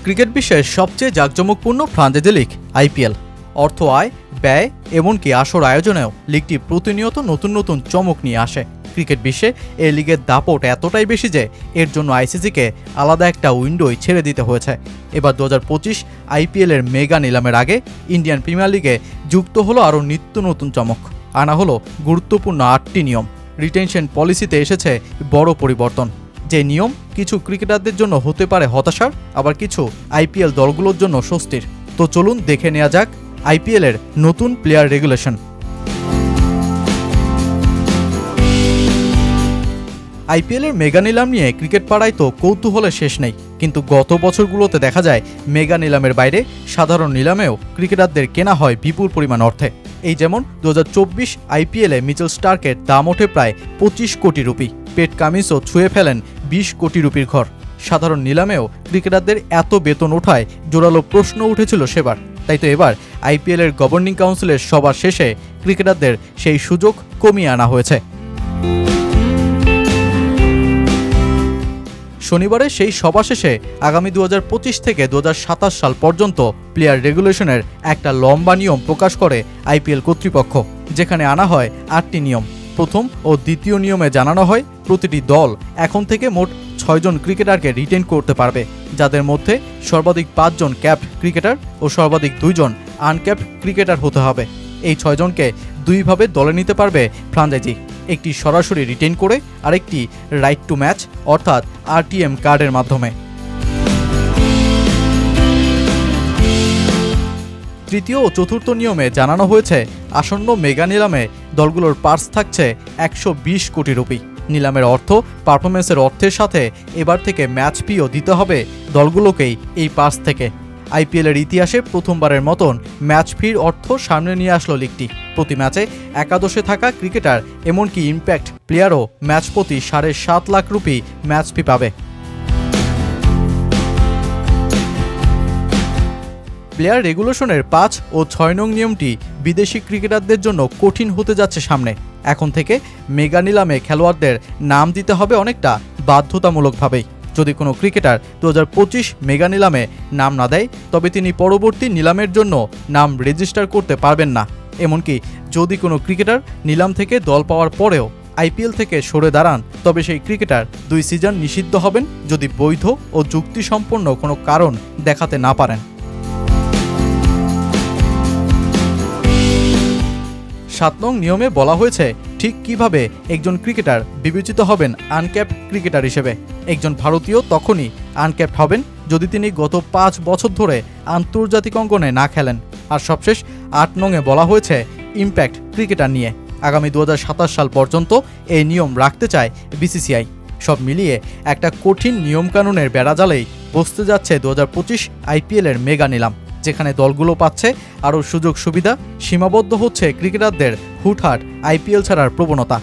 Cricket বিশ্বের সবচেয়ে জাঁকজমকপূর্ণ ফ্রাঞ্চাইজি লিগ আইপিএল। অর্থ আয়, ব্যয় এমনকি আসর আয়োজনেও লিগটি প্রতিনিয়ত নতুন নতুন চমক নিয়ে আসে। ক্রিকেট বিশ্বে এই লিগের দাপট এতটাই বেশি যে এর জন্য আইসিসিকে আলাদা একটা উইন্ডোই ছেড়ে দিতে হয়েছে। এবার 2025 আইপিএলের মেগা নিলামের আগে ইন্ডিয়ান প্রিমিয়ার লিগে যুক্ত হলো আরও নিত্য নতুন চমক। আনা হলো গুরুত্বপূর্ণ 8টি নিয়ম। রিটেনশন পলিসিতে এসেছে বড় পরিবর্তন। যে নিয়ম কিছু ক্রিকেটারদের জন্য হতে পারে হতাশার, আবার কিছু আইপিএল দলগুলোর জন্য স্বস্তির। তো চলুন দেখে নেওয়া যাক আইপিএলের নতুন প্লেয়ার রেগুলেশন। আইপিএলের মেগা নিলাম নিয়ে ক্রিকেট পাড়ায় তো কৌতূহলের শেষ নেই, কিন্তু গত বছরগুলোতে দেখা যায় মেগা নিলামের বাইরে সাধারণ নিলামেও ক্রিকেটারদের কেনা হয় বিপুল পরিমাণ অর্থে। এই যেমন 2024 আইপিএলে মিচেল স্টার্কের দাম ওঠে প্রায় 25 কোটি রুপি। পেট কামিন্সও ছুঁয়ে ফেলেন 20 কোটি রুপির ঘর। সাধারণ নিলামেও ক্রিকেটারদের এত বেতন ওঠায় জোরালো প্রশ্ন উঠেছিল সেবার। তাই তো এবার আইপিএলের গভর্নিং কাউন্সিলের সবার শেষে ক্রিকেটারদের সেই সুযোগ কমিয়ে আনা হয়েছে। শনিবারে সেই সভা শেষে আগামী 2025 থেকে 2027 সাল পর্যন্ত প্লেয়ার রেগুলেশনের একটা লম্বা নিয়ম প্রকাশ করে আইপিএল কর্তৃপক্ষ, যেখানে আনা হয় 8টি নিয়ম। প্রথম ও দ্বিতীয় নিয়মে জানানো হয় প্রতিটি দল এখন থেকে মোট 6 জন ক্রিকেটারকে রিটেন করতে পারবে, যাদের মধ্যে সর্বাধিক 5 জন ক্যাপ্ড ক্রিকেটার ও সর্বাধিক 2 জন আনক্যাপ্ড ক্রিকেটার হতে হবে। এই 6 জনকে দুইভাবে দলে নিতে পারবে ফ্রাঞ্চাইজি, একটি সরাসরি রিটেন করে আরেকটি রাইট টু ম্যাচ অর্থাৎ আরটিএম কার্ডের মাধ্যমে। তৃতীয় ও চতুর্থ নিয়মে জানানো হয়েছে আসন্ন মেগা নিলামে দলগুলোর পার্স থাকছে 120 কোটি রুপি। নিলামের অর্থ পারফরমেন্সের অর্থের সাথে এবার থেকে ম্যাচ ফিও দিতে হবে দলগুলোকেই এই পার্স থেকে। আইপিএলের ইতিহাসে প্রথমবারের মতন ম্যাচ ফির অর্থ সামনে নিয়ে আসলো লিগটি। প্রতি ম্যাচে একাদশে থাকা ক্রিকেটার এমনকি ইম্প্যাক্ট প্লেয়ারও ম্যাচ প্রতি 7.5 লাখ রুপি ম্যাচ ফি পাবে। প্লেয়ার রেগুলেশনের 5 ও 6 নং নিয়মটি বিদেশি ক্রিকেটারদের জন্য কঠিন হতে যাচ্ছে সামনে। এখন থেকে মেগা নিলামে খেলোয়াড়দের নাম দিতে হবে অনেকটা বাধ্যতামূলকভাবেই। যদি কোনো ক্রিকেটার 2025 মেগা নিলামে নাম না দেয়, তবে তিনি পরবর্তী নিলামের জন্য নাম রেজিস্টার করতে পারবেন না। এমনকি যদি কোনো ক্রিকেটার নিলাম থেকে দল পাওয়ার পরেও আইপিএল থেকে সরে দাঁড়ান, তবে সেই ক্রিকেটার 2 সিজন নিষিদ্ধ হবেন যদি বৈধ ও যুক্তিসম্পন্ন কোনো কারণ দেখাতে না পারেন। 7 নং নিয়মে বলা হয়েছে ঠিক কিভাবে একজন ক্রিকেটার বিবেচিত হবেন আনক্যাপ্ড ক্রিকেটার হিসেবে। একজন ভারতীয় তখনই আনক্যাপ্ড হবেন যদি তিনি গত 5 বছর ধরে আন্তর্জাতিক অঙ্গনে না খেলেন। আর সবশেষ 8 নংয়ে বলা হয়েছে ইম্প্যাক্ট ক্রিকেটার নিয়ে। আগামী 2027 সাল পর্যন্ত এই নিয়ম রাখতে চায় বিসিসিআই। সব মিলিয়ে একটা কঠিন নিয়মকানুনের বেড়াজালেই বসতে যাচ্ছে 2025 আইপিএলের মেগা নিলাম, যেখানে দলগুলো পাচ্ছে আরও সুযোগ সুবিধা, সীমাবদ্ধ হচ্ছে ক্রিকেটারদের হুটহাট আইপিএল ছাড়ার প্রবণতা।